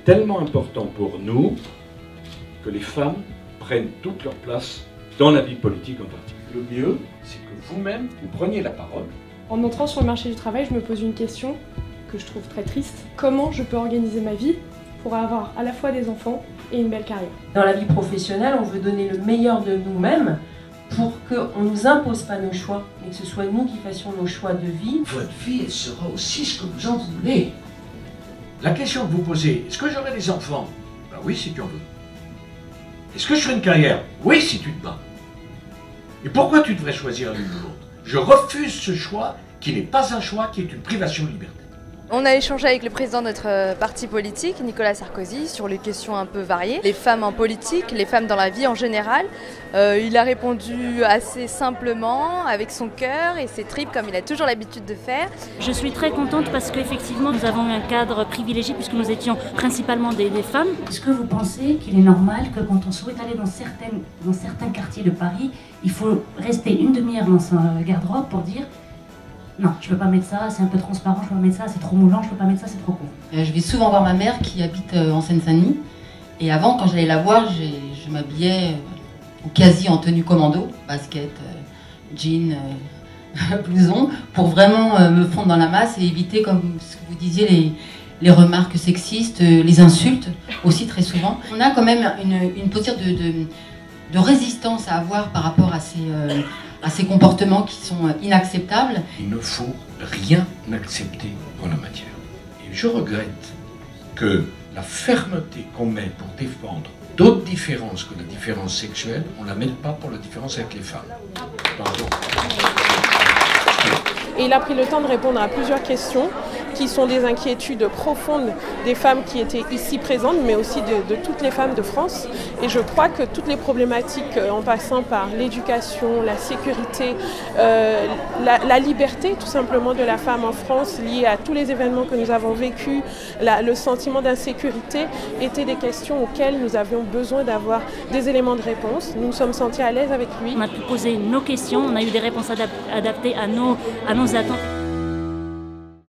tellement important pour nous que les femmes prennent toute leur place dans la vie politique en particulier. Le mieux, c'est que vous-même, vous preniez la parole. En entrant sur le marché du travail, je me pose une question que je trouve très triste. Comment je peux organiser ma vie pour avoir à la fois des enfants et une belle carrière? Dans la vie professionnelle, on veut donner le meilleur de nous-mêmes pour qu'on ne nous impose pas nos choix, mais que ce soit nous qui fassions nos choix de vie. Votre vie, elle sera aussi ce que vous en voulez. La question que vous posez, est-ce que j'aurai des enfants? Ben oui, si tu en veux. Est-ce que je ferai une carrière? Oui, si tu te bats. Et pourquoi tu devrais choisir l'une ou l'autre? Je refuse ce choix qui n'est pas un choix, qui est une privation de liberté. On a échangé avec le président de notre parti politique, Nicolas Sarkozy, sur les questions un peu variées. Les femmes en politique, les femmes dans la vie en général. Il a répondu assez simplement, avec son cœur et ses tripes, comme il a toujours l'habitude de faire. Je suis très contente parce qu'effectivement, nous avons un cadre privilégié puisque nous étions principalement des femmes. Est-ce que vous pensez qu'il est normal que quand on souhaite aller dans certains quartiers de Paris, il faut rester une demi-heure dans son garde-robe pour dire non, je peux pas mettre ça, c'est un peu transparent, je peux pas mettre ça, c'est trop moulant, je peux pas mettre ça, c'est trop court. Je vais souvent voir ma mère qui habite en Seine-Saint-Denis. Et avant, quand j'allais la voir, je m'habillais quasi en tenue commando, basket, jean, blouson, pour vraiment me fondre dans la masse et éviter, comme ce que vous disiez, les remarques sexistes, les insultes aussi très souvent. On a quand même une posture de résistance à avoir par rapport à ces comportements qui sont inacceptables. Il ne faut rien accepter en la matière. Et je regrette que la fermeté qu'on met pour défendre d'autres différences que la différence sexuelle, on ne la mette pas pour la différence avec les femmes. Pardon. Et il a pris le temps de répondre à plusieurs questions qui sont des inquiétudes profondes des femmes qui étaient ici présentes, mais aussi de toutes les femmes de France. Et je crois que toutes les problématiques, en passant par l'éducation, la sécurité, la liberté tout simplement de la femme en France, liée à tous les événements que nous avons vécus, le sentiment d'insécurité, étaient des questions auxquelles nous avions besoin d'avoir des éléments de réponse. Nous nous sommes sentis à l'aise avec lui. On a pu poser nos questions, on a eu des réponses adaptées à nos attentes.